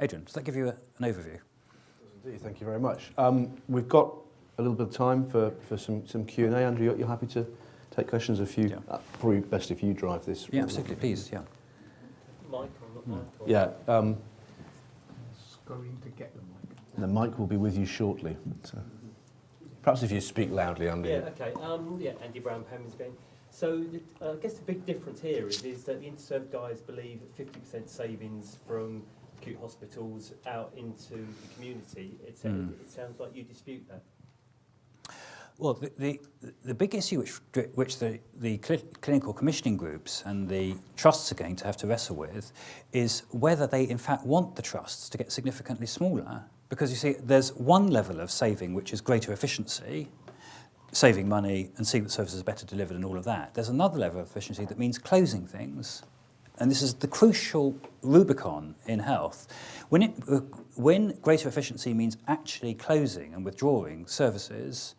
Adrian, does that give you an overview? Indeed, thank you very much. We've got a little bit of time for some Q&A. Andrew, you're happy to take questions? Probably best if you drive this. Yeah, absolutely, please, yeah. Mic or not mic? Or Yeah. Going to get the mic. The mic will be with you shortly. But, perhaps if you speak loudly, Andy. Yeah, okay. Andy Brown, Pembrokeshire Green. So I guess the big difference here is that the Interserve guys believe that 50% savings from acute hospitals out into the community. It sounds like you dispute that. Well, the big issue which the clinical commissioning groups and the trusts are going to have to wrestle with is whether they in fact want the trusts to get significantly smaller. Because you see, there's one level of saving which is greater efficiency, saving money and seeing that services are better delivered and all of that. There's another level of efficiency that means closing things. And this is the crucial Rubicon in health. When greater efficiency means actually closing and withdrawing services,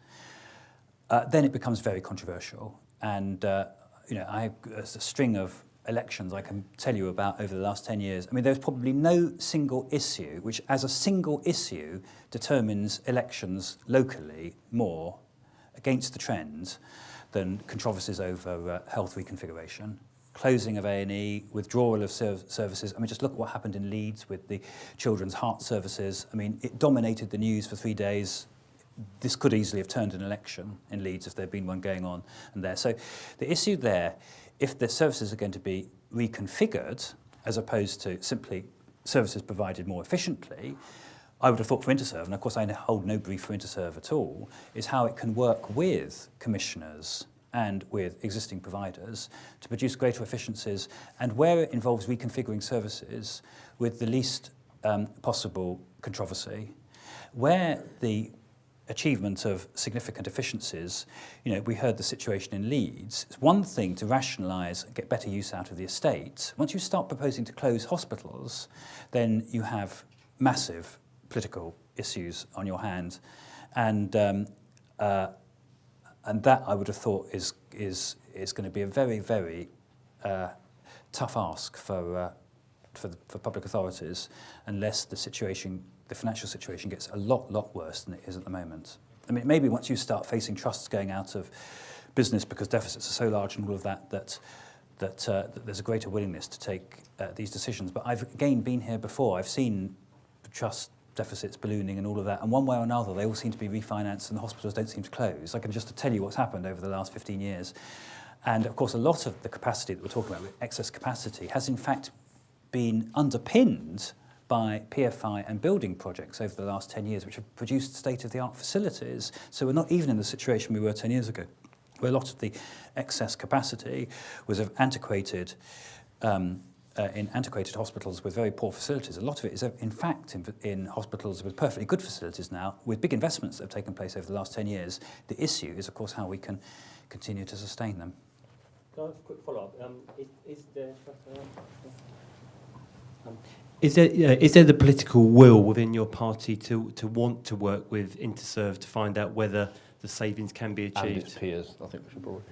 then it becomes very controversial. And there's a string of elections I can tell you about over the last 10 years. I mean, there's probably no single issue which, as a single issue, determines elections locally more against the trend than controversies over health reconfiguration, closing of A&E, withdrawal of services. I mean, just look at what happened in Leeds with the children's heart services. I mean, it dominated the news for 3 days. This could easily have turned an election in Leeds if there had been one going on and there. So the issue there, if the services are going to be reconfigured, as opposed to simply services provided more efficiently, I would have thought for Interserve, and of course I hold no brief for Interserve at all, is how it can work with commissioners and with existing providers to produce greater efficiencies, and where it involves reconfiguring services with the least possible controversy. Where the achievement of significant efficiencies, we heard the situation in Leeds. It's one thing to rationalise and get better use out of the estate. Once you start proposing to close hospitals, then you have massive political issues on your hand, and that I would have thought is going to be a very, very tough ask for public authorities, unless the financial situation gets a lot worse than it is at the moment. I mean, maybe once you start facing trusts going out of business because deficits are so large and all of that there's a greater willingness to take these decisions. But I've again been here before. I've seen trust deficits ballooning and all of that, and one way or another they all seem to be refinanced and the hospitals don't seem to close. I can just tell you what's happened over the last 15 years. And of course a lot of the capacity that we're talking about, excess capacity, has in fact been underpinned by PFI and building projects over the last 10 years, which have produced state-of-the-art facilities. So we're not even in the situation we were 10 years ago, where a lot of the excess capacity was of antiquated in antiquated hospitals with very poor facilities. A lot of it is, in fact, in hospitals with perfectly good facilities now, with big investments that have taken place over the last 10 years. The issue is, of course, how we can continue to sustain them. Can I have a quick follow-up? Is there the political will within your party to want to work with Interserve to find out whether the savings can be achieved? And its peers, I think we should probably.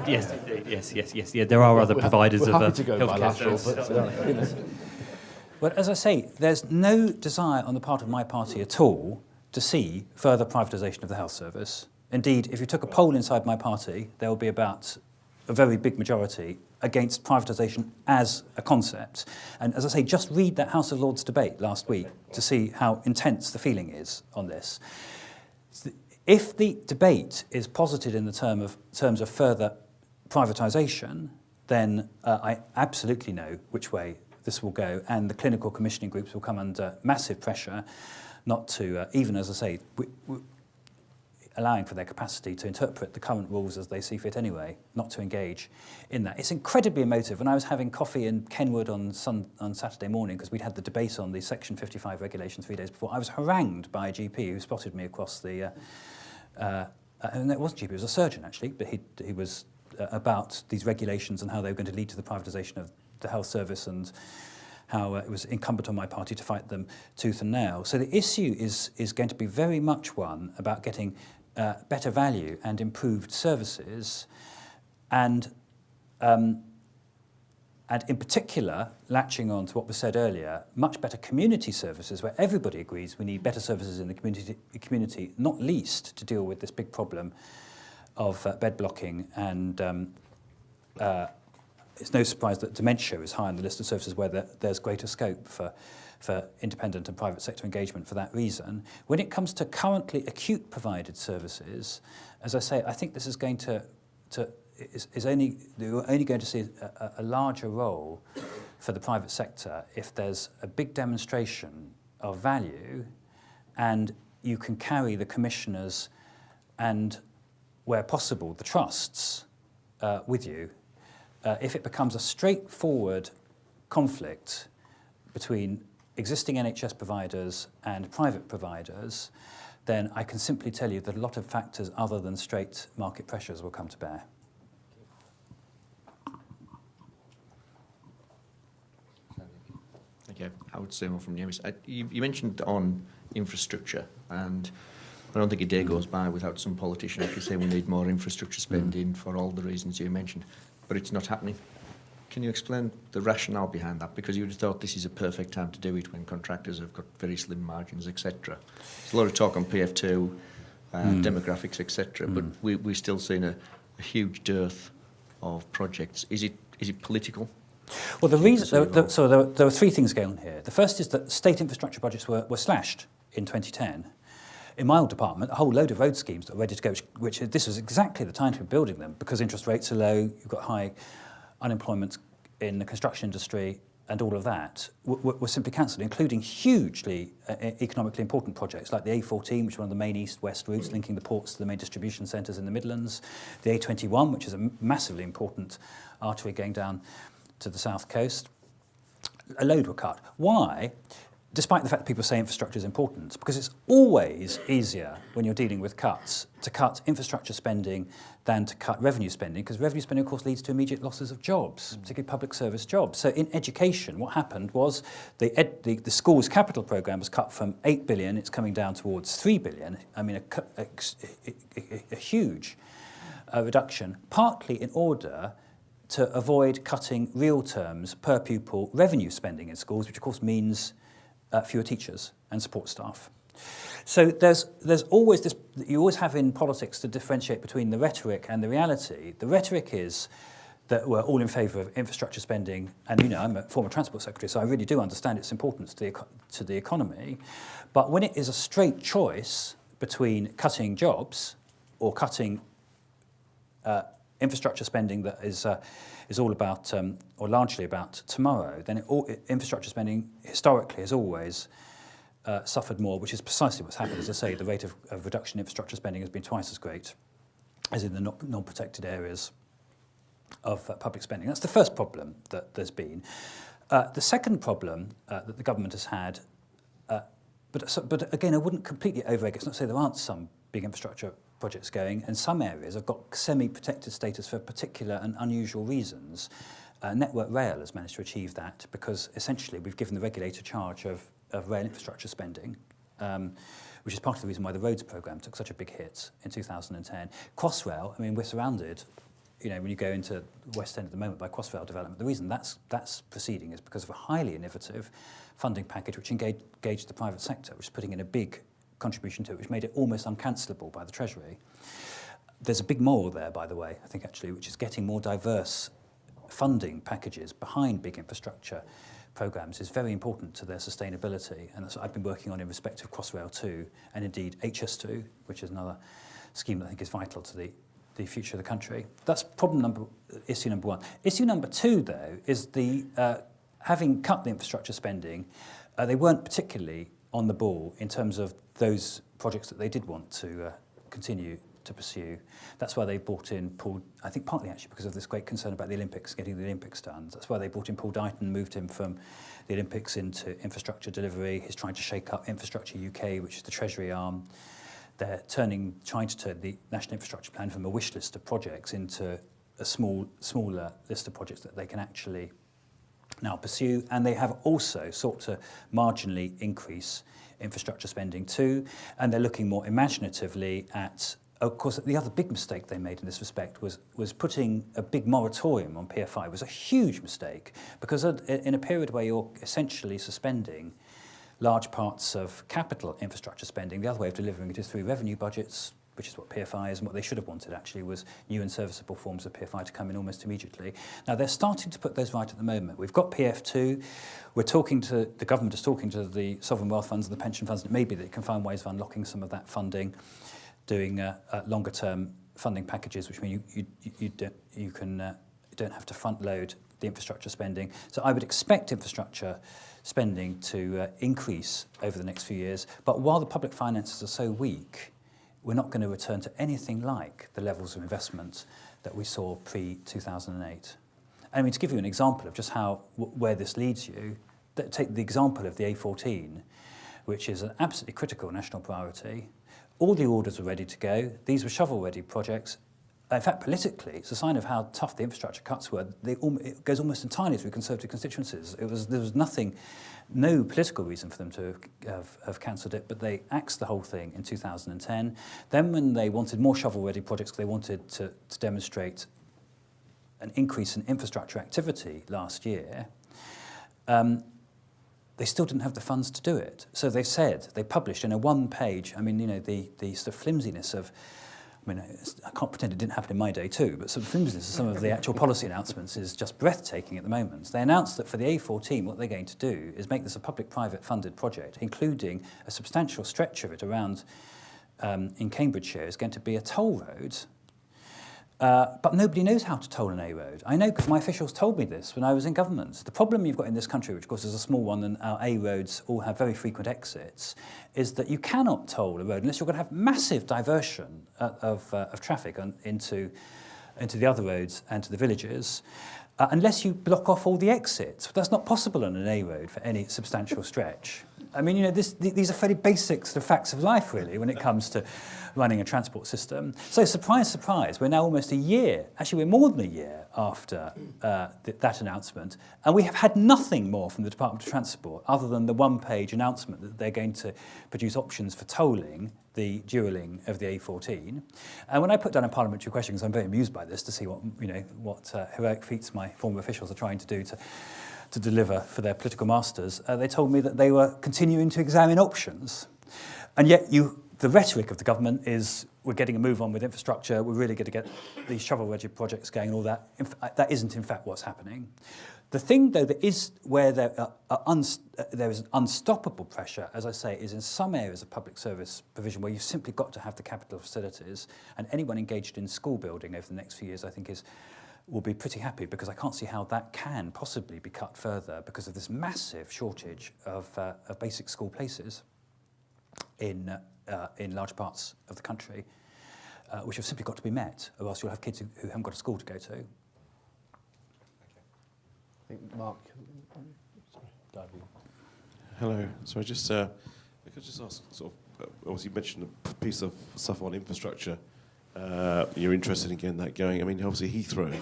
Yes. Yeah, there are other providers we're of happy to go healthcare bilateral, services. But as I say, there's no desire on the part of my party at all to see further privatisation of the health service. Indeed, if you took a poll inside my party, there will be about a very big majority against privatisation as a concept. And as I say, just read that House of Lords debate last week to see how intense the feeling is on this. If the debate is posited in the terms of further privatisation, then I absolutely know which way this will go, and the clinical commissioning groups will come under massive pressure not to, even as I say, allowing for their capacity to interpret the current rules as they see fit anyway, not to engage in that. It's incredibly emotive. When I was having coffee in Kenwood on Saturday morning, because we'd had the debate on the Section 55 regulation 3 days before, I was harangued by a GP who spotted me across the... and it wasn't a GP, it was a surgeon actually, but he was about these regulations and how they were going to lead to the privatisation of the health service and how it was incumbent on my party to fight them tooth and nail. So the issue is going to be very much one about getting better value and improved services, and and in particular, latching on to what was said earlier, much better community services where everybody agrees we need better services in the community, not least to deal with this big problem of bed blocking. And it's no surprise that dementia is high on the list of services where there's greater scope for independent and private sector engagement for that reason. When it comes to currently acute provided services, as I say, I think this is going we're only going to see a larger role for the private sector if there's a big demonstration of value and you can carry the commissioners and, where possible, the trusts with you. If it becomes a straightforward conflict between existing NHS providers and private providers, then I can simply tell you that a lot of factors other than straight market pressures will come to bear. Okay, Howard Seymour from Nevis. You mentioned on infrastructure, and I don't think a day goes by without some politician actually saying we need more infrastructure spending for all the reasons you mentioned, but it's not happening. Can you explain the rationale behind that? Because you would have thought this is a perfect time to do it when contractors have got very slim margins, etc. There's a lot of talk on PF2, demographics, etc., but we're still seeing a huge dearth of projects. Is it political? Well, the reason there were three things going on here. The first is that state infrastructure budgets were slashed in 2010. In my old department, a whole load of road schemes that were ready to go, which this was exactly the time to be building them because interest rates are low, you've got high unemployment in the construction industry, and all of that were simply cancelled, including hugely economically important projects like the A14, which is one of the main east-west routes linking the ports to the main distribution centres in the Midlands, the A21, which is a massively important artery going down to the south coast. A load were cut. Why? Despite the fact that people say infrastructure is important, because it's always easier when you're dealing with cuts to cut infrastructure spending than to cut revenue spending, because revenue spending, of course, leads to immediate losses of jobs, particularly public service jobs. So in education, what happened was the schools capital programme was cut from 8 billion, it's coming down towards 3 billion. I mean, a huge reduction, partly in order to avoid cutting real terms per pupil revenue spending in schools, which of course means fewer teachers and support staff. So there's always this, you always have in politics to differentiate between the rhetoric and the reality. The rhetoric is that we're all in favour of infrastructure spending, and you know, I'm a former transport secretary, so I really do understand its importance to the economy. But when it is a straight choice between cutting jobs or cutting infrastructure spending that is all about, or largely about tomorrow, then infrastructure spending historically has always suffered more, which is precisely what's happened. As I say, the rate of reduction in infrastructure spending has been twice as great as in the non-protected areas of public spending. That's the first problem that there's been. The second problem that the government has had, but again, I wouldn't completely overegg. It's not to say there aren't some big infrastructure projects going, and some areas have got semi-protected status for particular and unusual reasons. Network Rail has managed to achieve that because essentially we've given the regulator charge of rail infrastructure spending, which is part of the reason why the roads programme took such a big hit in 2010. Crossrail, I mean, we're surrounded, you know, when you go into West End at the moment by Crossrail development. The reason that's proceeding is because of a highly innovative funding package which engaged the private sector, which is putting in a big contribution to it, which made it almost uncancelable by the Treasury. There's a big moral there, by the way, I think actually, which is getting more diverse funding packages behind big infrastructure programmes is very important to their sustainability, and that's what I've been working on in respect of Crossrail 2 and indeed HS2, which is another scheme that I think is vital to the future of the country. That's issue number one. Issue number two, though, is the having cut the infrastructure spending, they weren't particularly on the ball in terms of those projects that they did want to continue to pursue. That's why they brought in Paul, I think partly actually because of this great concern about the Olympics, getting the Olympics done. That's why they brought in Paul Dighton, moved him from the Olympics into infrastructure delivery. He's trying to shake up Infrastructure UK, which is the Treasury arm. They're trying to turn the National Infrastructure Plan from a wish list of projects into a smaller list of projects that they can actually now pursue, and they have also sought to marginally increase infrastructure spending too, and they're looking more imaginatively at of course, the other big mistake they made in this respect was putting a big moratorium on PFI. It was a huge mistake, because in a period where you're essentially suspending large parts of capital infrastructure spending, the other way of delivering it is through revenue budgets, which is what PFI is, and what they should have wanted actually was new and serviceable forms of PFI to come in almost immediately. Now they're starting to put those right at the moment. We've got PF2, the government is talking to the sovereign wealth funds and the pension funds, and it may be that it can find ways of unlocking some of that funding, doing longer term funding packages, which mean you don't have to front load the infrastructure spending. So I would expect infrastructure spending to increase over the next few years, but while the public finances are so weak, we're not going to return to anything like the levels of investment that we saw pre-2008. I mean, to give you an example of just where this leads you, take the example of the A14, which is an absolutely critical national priority. All the orders were ready to go. These were shovel-ready projects. In fact, politically, it's a sign of how tough the infrastructure cuts were. It goes almost entirely through Conservative constituencies. There was no political reason for them to have cancelled it, but they axed the whole thing in 2010. Then when they wanted more shovel-ready projects, they wanted to demonstrate an increase in infrastructure activity last year, they still didn't have the funds to do it. So they published in a one-page, I mean, the sort of flimsiness of, I mean, I can't pretend it didn't happen in my day too, but some flimsiness of some of the actual policy announcements is just breathtaking at the moment. They announced that for the A14, what they're going to do is make this a public-private funded project, including a substantial stretch of it around in Cambridgeshire is going to be a toll road. But nobody knows how to toll an A road. I know because my officials told me this when I was in government. The problem you've got in this country, which of course is a small one and our A roads all have very frequent exits, is that you cannot toll a road unless you're going to have massive diversion of traffic into the other roads and to the villages, unless you block off all the exits. That's not possible on an A road for any substantial stretch. I mean, these are fairly basic sort of facts of life, really, when it comes to running a transport system. So, surprise, surprise, we're now almost a year, actually we're more than a year after that announcement, and we have had nothing more from the Department of Transport other than the one-page announcement that they're going to produce options for tolling the dualling of the A14. And when I put down a parliamentary question, because I'm very amused by this, to see what heroic feats my former officials are trying to do to deliver for their political masters, they told me that they were continuing to examine options. And yet the rhetoric of the government is, we're getting a move on with infrastructure, we're really going to get these shovel-ready projects going and all that. That isn't, in fact, what's happening. The thing, though, that is where there is unstoppable pressure, as I say, is in some areas of public service provision where you've simply got to have the capital facilities, and anyone engaged in school building over the next few years, I think, will be pretty happy, because I can't see how that can possibly be cut further because of this massive shortage of basic school places in large parts of the country, which have simply got to be met, or else you'll have kids who haven't got a school to go to. I think Mark. Sorry, hello. So I could just ask, sort of, obviously you mentioned a piece of stuff on infrastructure. You're interested in getting that going. I mean, obviously Heathrow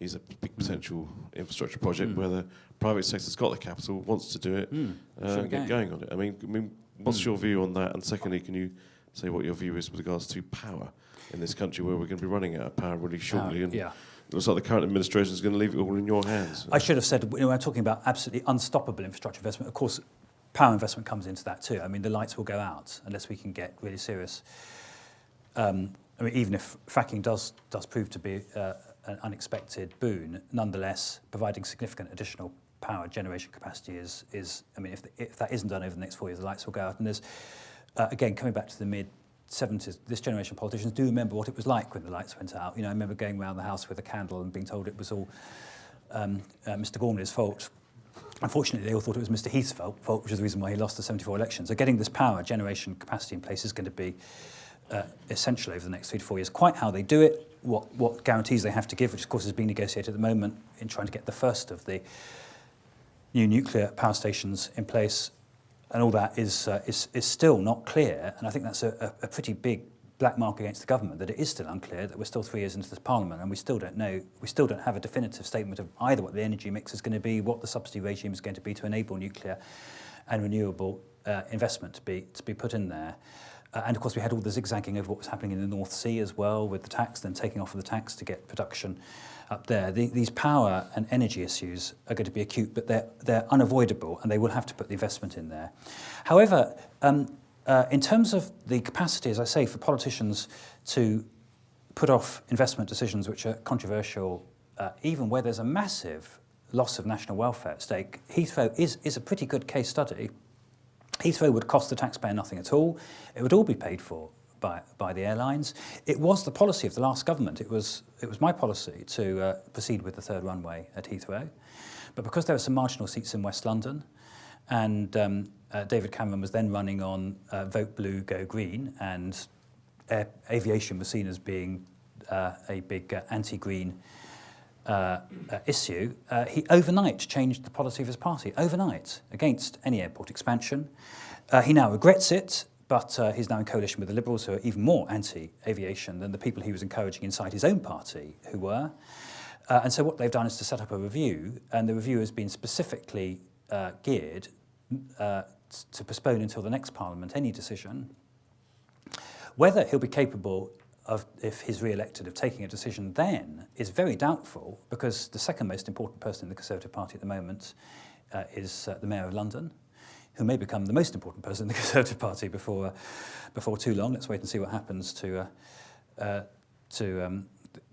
is a big potential infrastructure project where the private sector's got the capital, wants to do it, get going on it. I mean, what's your view on that? And secondly, can you say what your view is with regards to power in this country, where we're going to be running out of power really shortly? It looks like the current administration is going to leave it all in your hands. I should have said, when I'm talking about absolutely unstoppable infrastructure investment, of course, power investment comes into that too. I mean, the lights will go out unless we can get really serious. I mean, even if fracking does prove to be an unexpected boon, nonetheless, providing significant additional power generation capacity is I mean, if that isn't done over the next 4 years, the lights will go out. And there's, again, coming back to the mid-70s, this generation of politicians do remember what it was like when the lights went out. I remember going around the house with a candle and being told it was all Mr. Gormley's fault. Unfortunately, they all thought it was Mr. Heath's fault, which is the reason why he lost the 74 elections. So getting this power generation capacity in place is going to be essential over the next 3 to 4 years. Quite how they do it, what guarantees they have to give, which of course is being negotiated at the moment in trying to get the first of the new nuclear power stations in place, and all that is still not clear. And I think that's a pretty big black mark against the government, that it is still unclear, that we're still 3 years into this parliament and we still don't know, we still don't have a definitive statement of either what the energy mix is going to be, what the subsidy regime is going to be to enable nuclear and renewable investment to be put in there. And of course, we had all the zigzagging over what was happening in the North Sea as well, with the tax, then taking off of the tax to get production up there. These power and energy issues are going to be acute, but they're unavoidable, and they will have to put the investment in there. However, in terms of the capacity, as I say, for politicians to put off investment decisions which are controversial, even where there's a massive loss of national welfare at stake, Heathrow is a pretty good case study. Heathrow would cost the taxpayer nothing at all. It would all be paid for by the airlines. It was the policy of the last government. It was my policy to proceed with the third runway at Heathrow. But because there were some marginal seats in West London, and David Cameron was then running on Vote Blue, Go Green, and aviation was seen as being a big anti-green issue, he overnight changed the policy of his party, overnight, against any airport expansion. He now regrets it, but he's now in coalition with the Liberals, who are even more anti-aviation than the people he was encouraging inside his own party, who were. And so what they've done is to set up a review, and the review has been specifically geared to postpone until the next Parliament any decision. Whether he'll be capable of, if he's re-elected, of taking a decision then is very doubtful, because the second most important person in the Conservative Party at the moment is the Mayor of London, who may become the most important person in the Conservative Party before too long. Let's wait and see what happens to the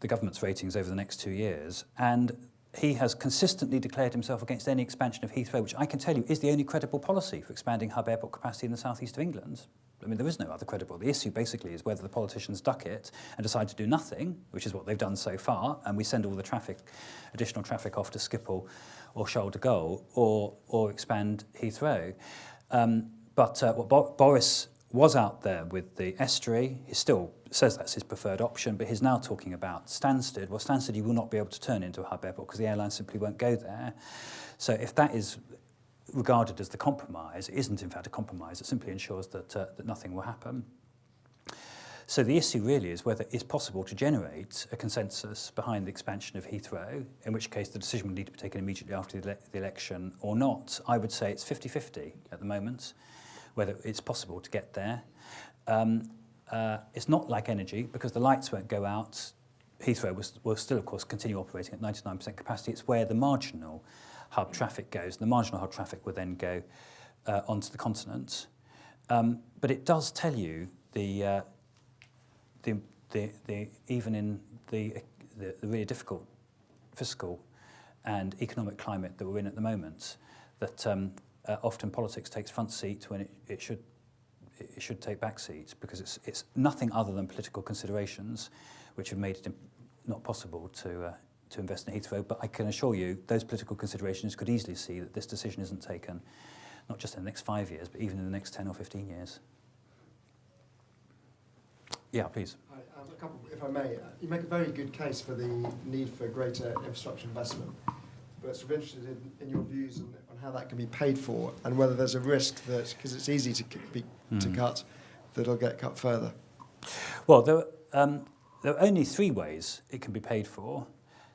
government's ratings over the next 2 years. And he has consistently declared himself against any expansion of Heathrow, which I can tell you is the only credible policy for expanding hub airport capacity in the southeast of England. I mean, there is no other credible. The issue basically is whether the politicians duck it and decide to do nothing, which is what they've done so far, and we send all the additional traffic off to Schiphol or Charles de Gaulle, or expand Heathrow. But Boris was out there with the estuary. He still says that's his preferred option, but he's now talking about Stansted. Well, Stansted you will not be able to turn into a hub airport because the airline simply won't go there. So if that is regarded as the compromise, it isn't in fact a compromise. It simply ensures that nothing will happen. So the issue really is whether it's possible to generate a consensus behind the expansion of Heathrow, in which case the decision would need to be taken immediately after the election or not. I would say it's 50-50 at the moment, whether it's possible to get there. It's not like energy, because the lights won't go out. Heathrow will still, of course, continue operating at 99% capacity. It's where the marginal hub traffic goes. The marginal hub traffic will then go onto the continent. But it does tell you even in the really difficult fiscal and economic climate that we're in at the moment, that often politics takes front seat when it should take back seat, because it's nothing other than political considerations which have made it not possible to invest in Heathrow. But I can assure you those political considerations could easily see that this decision isn't taken not just in the next 5 years, but even in the next 10 or 15 years. Yeah, please. A couple, if I may. You make a very good case for the need for greater infrastructure investment, but I'm interested in your views on how that can be paid for, and whether there's a risk that, because it's easy to cut, that it'll get cut further. Well, there are only 3 ways it can be paid for.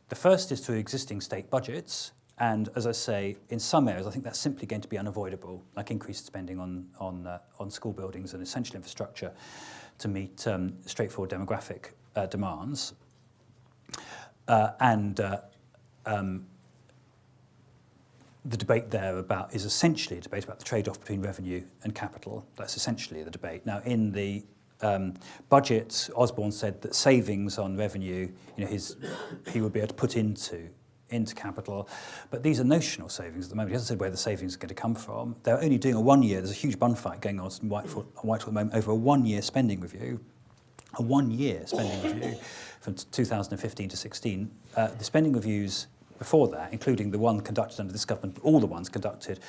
The first is through existing state budgets, and as I say, in some areas I think that's simply going to be unavoidable, like increased spending on school buildings and essential infrastructure to meet straightforward demographic demands. The debate there is essentially a debate about the trade-off between revenue and capital. That's essentially the debate. Now, in the budget, Osborne said that savings on revenue, he would be able to put into capital, but these are notional savings at the moment. He hasn't said where the savings are going to come from. They're only doing a 1 year. There's a huge bun fight going on in Whitehall at the moment over a 1 year spending review. A 1 year spending review from 2015 to 16. The spending reviews before that, including the one conducted under this government, all the ones conducted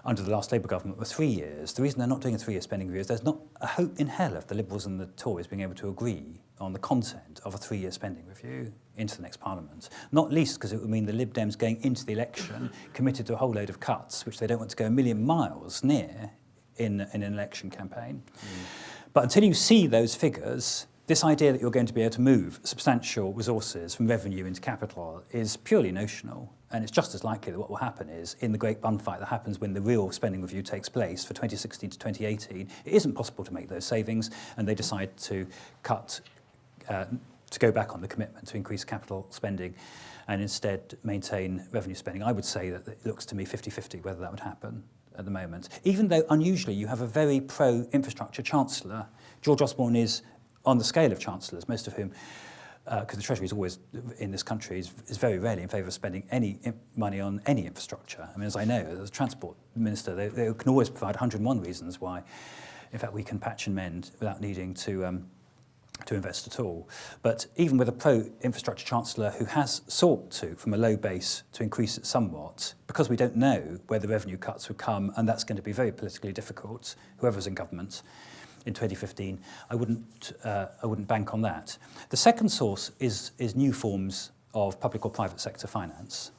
under the last Labour government, were 3 years. The reason they're not doing a 3 year spending review is there's not a hope in hell of the Liberals and the Tories being able to agree on the content of a 3 year spending review into the next Parliament. Not least because it would mean the Lib Dems going into the election committed to a whole load of cuts, which they don't want to go a million miles near in an election campaign. But until you see those figures, this idea that you're going to be able to move substantial resources from revenue into capital is purely notional. And it's just as likely that what will happen is, in the great bun fight that happens when the real spending review takes place for 2016 to 2018, it isn't possible to make those savings, and they decide to cut, to go back on the commitment to increase capital spending and instead maintain revenue spending. I would say that it looks to me 50-50 whether that would happen at the moment. Even though unusually you have a very pro-infrastructure chancellor, George Osborne is on the scale of chancellors, most of whom, because the Treasury is always, in this country, is very rarely in favour of spending any money on any infrastructure. I mean, as I know, as a transport minister, they can always provide 101 reasons why, in fact, we can patch and mend without needing to invest at all. But even with a pro-infrastructure chancellor who has sought to, from a low base, to increase it somewhat, because we don't know where the revenue cuts would come, and that's going to be very politically difficult, whoever's in government in 2015, I wouldn't bank on that. The second source is new forms of public or private sector finance.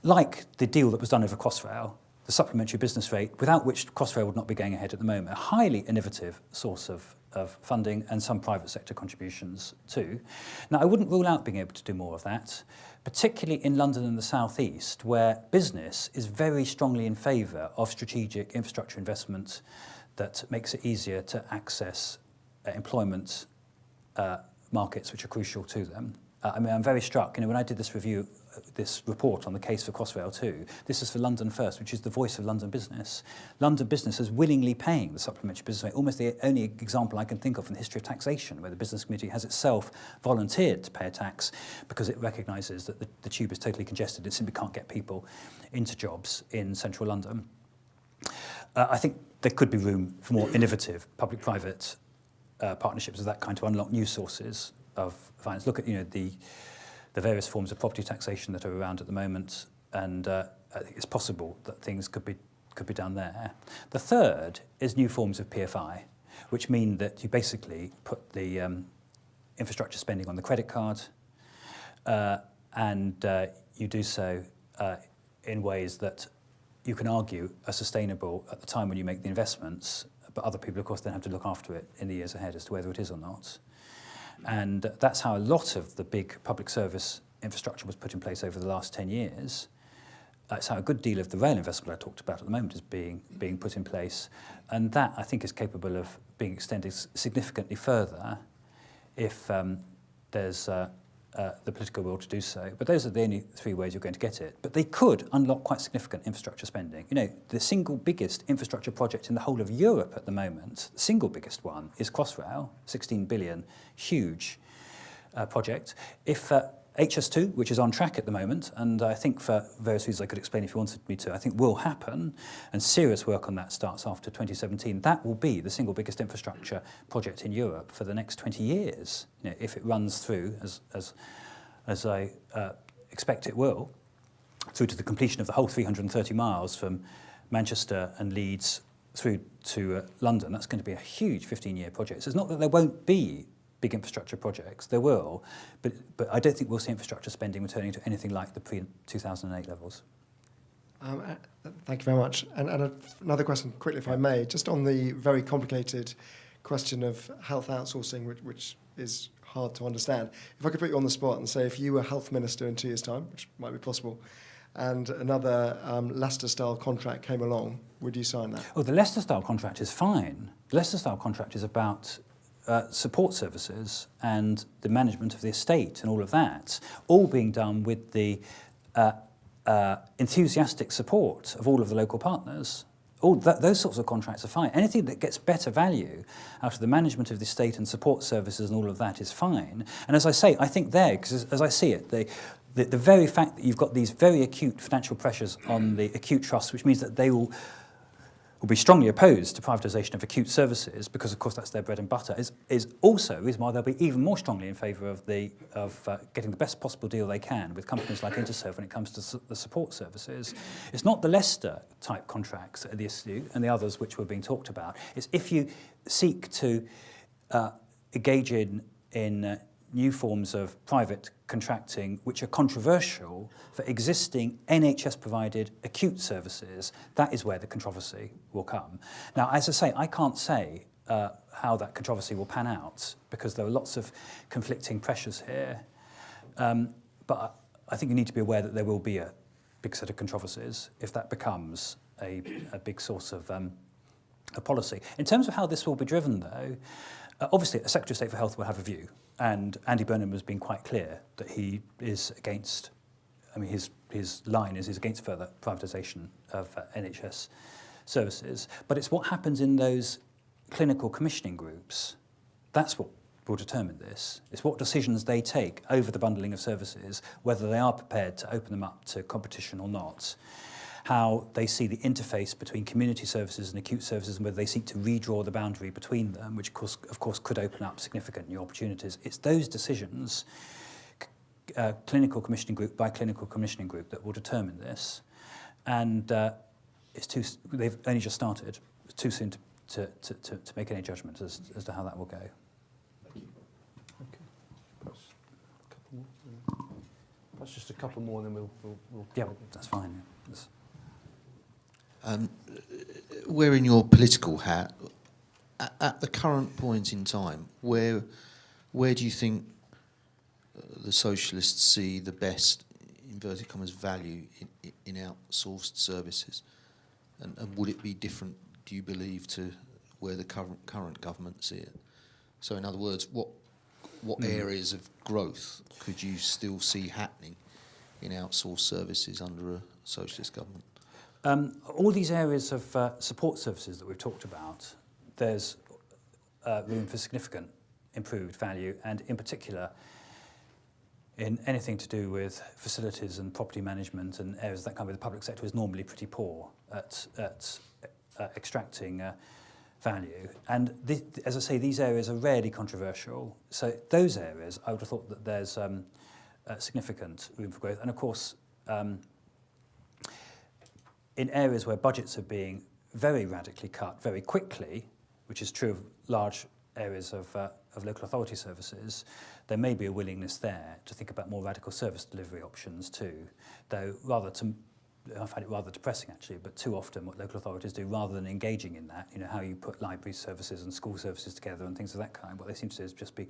Like the deal that was done over Crossrail, the supplementary business rate, without which Crossrail would not be going ahead at the moment, a highly innovative source of funding, and some private sector contributions too. Now, I wouldn't rule out being able to do more of that, particularly in London and the South East, where business is very strongly in favour of strategic infrastructure investment that makes it easier to access employment markets which are crucial to them. I mean, I'm very struck, when I did this review, this report on the case for Crossrail 2, this is for London First, which is the voice of London business. London business is willingly paying the supplementary business rate, almost the only example I can think of in the history of taxation, where the business community has itself volunteered to pay a tax because it recognises that the tube is totally congested. It simply can't get people into jobs in central London. I think there could be room for more innovative public-private partnerships of that kind to unlock new sources of finance. Look at the various forms of property taxation that are around at the moment, and I think it's possible that things could be done there. The third is new forms of PFI, which mean that you basically put the infrastructure spending on the credit card, and you do so in ways that you can argue are sustainable at the time when you make the investments, but other people, of course, then have to look after it in the years ahead as to whether it is or not. And that's how a lot of the big public service infrastructure was put in place over the last 10 years. It's how a good deal of the rail investment I talked about at the moment is being put in place. And that, I think, is capable of being extended significantly further if there's the political will to do so. But those are the only three ways you're going to get it. But they could unlock quite significant infrastructure spending. The single biggest infrastructure project in the whole of Europe at the moment, the single biggest one, is Crossrail, 16 billion, huge project. If HS2, which is on track at the moment, and I think for various reasons I could explain if you wanted me to, I think will happen, and serious work on that starts after 2017, that will be the single biggest infrastructure project in Europe for the next 20 years, if it runs through, as I expect it will, through to the completion of the whole 330 miles from Manchester and Leeds through to London. That's going to be a huge 15-year project. So it's not that there won't be big infrastructure projects, there will, but I don't think we'll see infrastructure spending returning to anything like the pre-2008 levels. Thank you very much. And another question, quickly, if I may, just on the very complicated question of health outsourcing, which is hard to understand. If I could put you on the spot and say, if you were health minister in 2 years' time, which might be possible, and another Leicester-style contract came along, would you sign that? Oh, the Leicester-style contract is fine. The Leicester-style contract is about support services and the management of the estate and all of that, all being done with the enthusiastic support of all of the local partners. Those sorts of contracts are fine. Anything that gets better value out of the management of the estate and support services and all of that is fine. And as I say, I think because as I see it, the very fact that you've got these very acute financial pressures on the acute trusts, which means that they will be strongly opposed to privatisation of acute services, because of course that's their bread and butter, is also a reason why they'll be even more strongly in favour of getting the best possible deal they can with companies like Interserve when it comes to the support services. It's not the Leicester type contracts that are the issue and the others which were being talked about. It's if you seek to engage in new forms of private contracting which are controversial for existing NHS-provided acute services, that is where the controversy will come. Now, as I say, I can't say how that controversy will pan out because there are lots of conflicting pressures here. But I think you need to be aware that there will be a big set of controversies if that becomes a big source of policy. In terms of how this will be driven, though, obviously a Secretary of State for Health will have a view, and Andy Burnham has been quite clear that he is against, I mean, his line is he's against further privatisation of NHS services, but it's what happens in those clinical commissioning groups. That's what will determine this. It's what decisions they take over the bundling of services, whether they are prepared to open them up to competition or not, how they see the interface between community services and acute services, and whether they seek to redraw the boundary between them, which of course could open up significant new opportunities. It's those decisions, clinical commissioning group by clinical commissioning group, that will determine this. And they've only just started. It's too soon to make any judgments as to how that will go. Perhaps just a couple more, and then we'll Yeah, that's fine. Yes. Wearing your political hat, at the current point in time, where do you think the socialists see the best, inverted commas, value in outsourced services? And would it be different, do you believe, to where the current government see it? So in other words, what areas of growth could you still see happening in outsourced services under a socialist government? All these areas of support services that we've talked about, there's room for significant improved value, and in particular in anything to do with facilities and property management and areas that kind of the public sector is normally pretty poor at extracting value. And as I say, these areas are rarely controversial. So those areas, I would have thought that there's significant room for growth. And of course, in areas where budgets are being very radically cut very quickly, which is true of large areas of local authority services, there may be a willingness there to think about more radical service delivery options too. Though I find it rather depressing actually, but too often what local authorities do, rather than engaging in that, how you put library services and school services together and things of that kind, what they seem to do is just be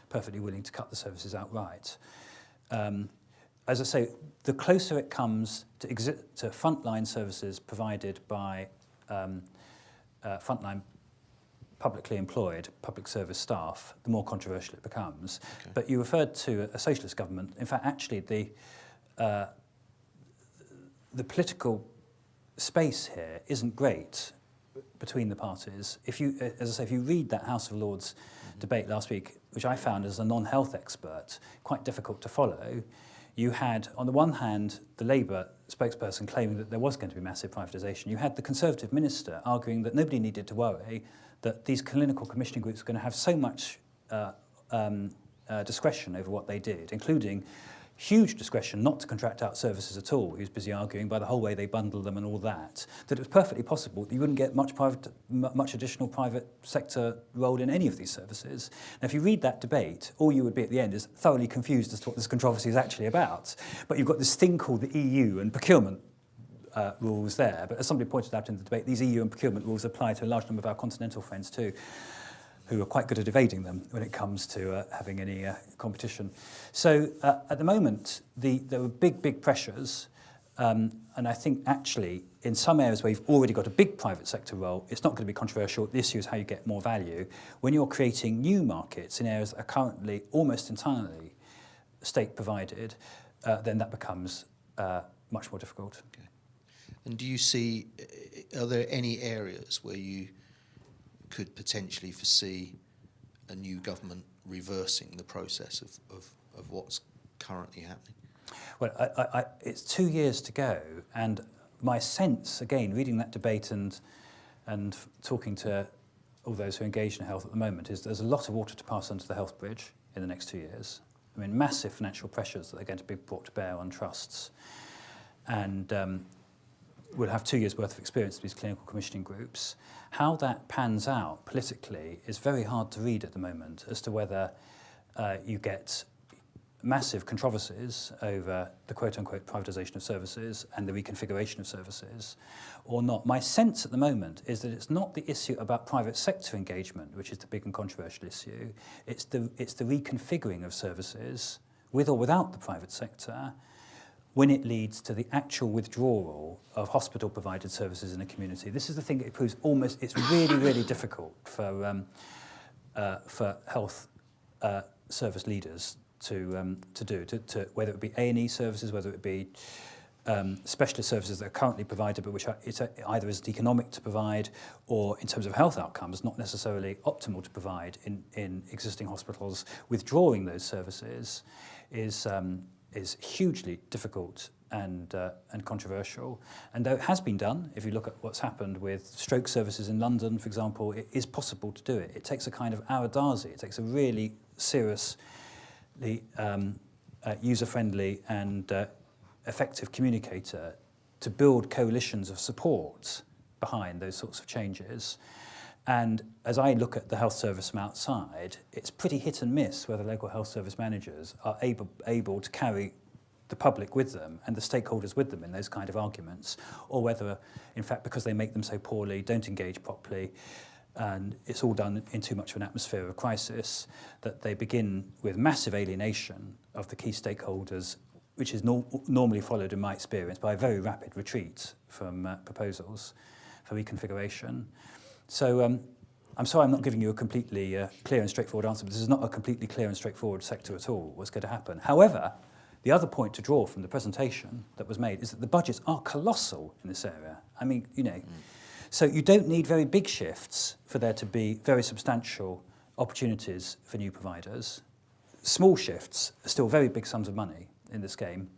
perfectly willing to cut the services outright. As I say, the closer it comes to frontline services provided by frontline publicly employed public service staff, the more controversial it becomes. Okay. But you referred to a socialist government. In fact, actually, the political space here isn't great between the parties. If you, as I say, if you read that House of Lords debate last week, which I found as a non-health expert quite difficult to follow, you had, on the one hand, the Labour spokesperson claiming that there was going to be massive privatisation. You had the Conservative minister arguing that nobody needed to worry, that these clinical commissioning groups were going to have so much discretion over what they did, including huge discretion not to contract out services at all. He was busy arguing by the whole way they bundle them and all that it was perfectly possible that you wouldn't get much additional private sector role in any of these services. Now, if you read that debate, all you would be at the end is thoroughly confused as to what this controversy is actually about. But you've got this thing called the EU and procurement rules there. But as somebody pointed out in the debate, these EU and procurement rules apply to a large number of our continental friends too, who are quite good at evading them when it comes to having any competition. So at the moment, there were big pressures, and I think actually in some areas where you've already got a big private sector role, it's not going to be controversial. The issue is how you get more value. When you're creating new markets in areas that are currently almost entirely state-provided, then that becomes much more difficult. Okay. And do you see, are there any areas where you could potentially foresee a new government reversing the process of what's currently happening? Well, it's 2 years to go, and my sense, again, reading that debate and talking to all those who are engaged in health at the moment, is there's a lot of water to pass under the health bridge in the next 2 years. I mean, massive financial pressures that are going to be brought to bear on trusts. And we'll have 2 years' worth of experience of these clinical commissioning groups. How that pans out politically is very hard to read at the moment as to whether you get massive controversies over the quote-unquote privatisation of services and the reconfiguration of services or not. My sense at the moment is that it's not the issue about private sector engagement, which is the big and controversial issue. It's the reconfiguring of services, with or without the private sector, when it leads to the actual withdrawal of hospital-provided services in a community. This is the thing that it proves it's really, really difficult for health service leaders to do, whether it be A&E services, whether it be specialist services that are currently provided, but which it's either isn't economic to provide, or in terms of health outcomes, not necessarily optimal to provide in existing hospitals. Withdrawing those services is hugely difficult and controversial. And though it has been done, if you look at what's happened with stroke services in London, for example, it is possible to do it. It takes a kind of Aradazi. It takes a really seriously user-friendly and effective communicator to build coalitions of support behind those sorts of changes. And as I look at the health service from outside, it's pretty hit and miss whether local health service managers are able to carry the public with them and the stakeholders with them in those kind of arguments, or whether, in fact, because they make them so poorly, don't engage properly, and it's all done in too much of an atmosphere of crisis, that they begin with massive alienation of the key stakeholders, which is normally followed, in my experience, by a very rapid retreat from proposals for reconfiguration. So I'm sorry I'm not giving you a completely clear and straightforward answer, but this is not a completely clear and straightforward sector at all, what's going to happen. However, the other point to draw from the presentation that was made is that the budgets are colossal in this area. I mean, so you don't need very big shifts for there to be very substantial opportunities for new providers. Small shifts are still very big sums of money in this game.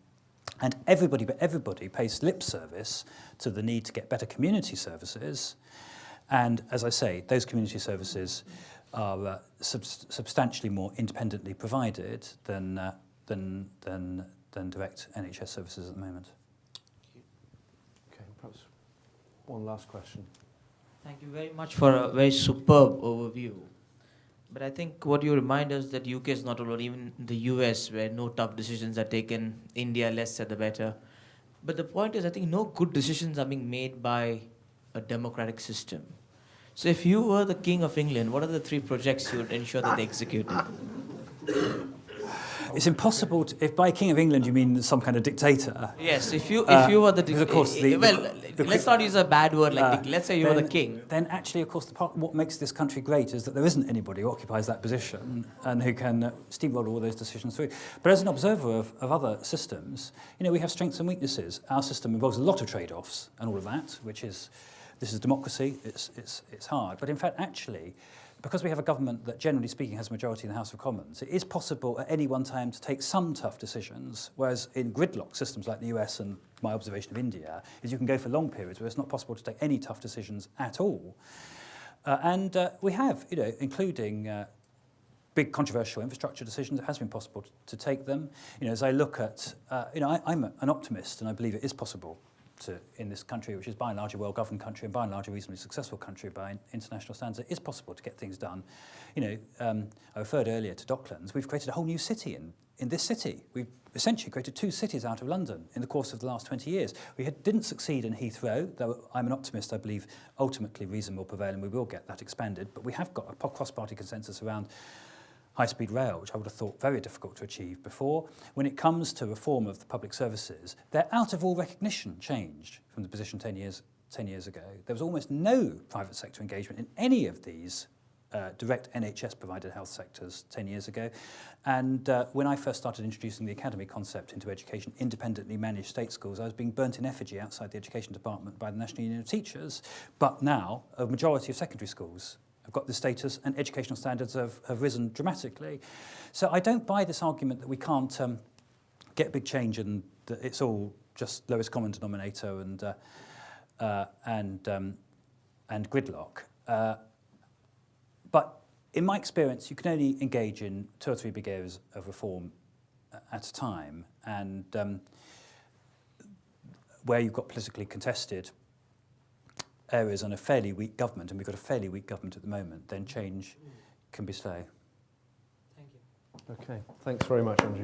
And everybody pays lip service to the need to get better community services. And as I say, those community services are substantially more independently provided than direct NHS services at the moment. Okay, perhaps one last question. Thank you very much for a very superb overview. But I think what you remind us that UK is not alone, even the US, where no tough decisions are taken, India, less said the better. But the point is, I think no good decisions are being made by a democratic system. So if you were the King of England, what are the 3 projects you would ensure that they executed? It's impossible to, if by King of England you mean some kind of dictator. Yes, if you were the because of course let's not use a bad word like let's say you were the king. Then actually, of course, what makes this country great is that there isn't anybody who occupies that position and who can steamroll all those decisions through. But as an observer of other systems, we have strengths and weaknesses. Our system involves a lot of trade-offs and all of that, this is democracy. It's hard, but in fact, actually, because we have a government that, generally speaking, has a majority in the House of Commons, it is possible at any one time to take some tough decisions, whereas in gridlock systems like the US and my observation of India is you can go for long periods where it's not possible to take any tough decisions at all. And we have, including big controversial infrastructure decisions, it has been possible to take them. As I look at, I'm an optimist, and I believe it is possible in this country, which is by and large a well-governed country and by and large a reasonably successful country by international standards, it is possible to get things done. I referred earlier to Docklands. We've created a whole new city in this city. We've essentially created 2 cities out of London in the course of the last 20 years. We didn't succeed in Heathrow, though I'm an optimist. I believe ultimately reason will prevail and we will get that expanded. But we have got a cross-party consensus around high-speed rail, which I would have thought very difficult to achieve before. When it comes to reform of the public services, they're out of all recognition changed from the position 10 years ago. There was almost no private sector engagement in any of these direct NHS-provided health sectors 10 years ago. And when I first started introducing the academy concept into education, independently managed state schools, I was being burnt in effigy outside the education department by the National Union of Teachers. But now, a majority of secondary schools have got this status and educational standards have risen dramatically. So I don't buy this argument that we can't get big change and that it's all just lowest common denominator and gridlock. But in my experience, you can only engage in 2 or 3 big areas of reform at a time, and where you've got politically contested areas on a fairly weak government, and we've got a fairly weak government at the moment, then change can be slow. Thank you. Okay, thanks very much, Andrew.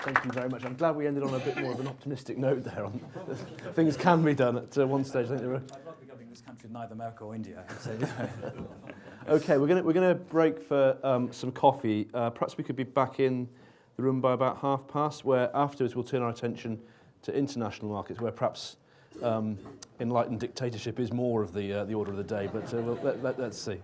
Thank you very much. I'm glad we ended on a bit more of an optimistic note there. Things can be done at one stage. I think there were this country is neither America or India. So, Okay, we're gonna break for some coffee. Perhaps we could be back in the room by about 5:30, where afterwards we'll turn our attention to international markets, where perhaps enlightened dictatorship is more of the order of the day. But let's see.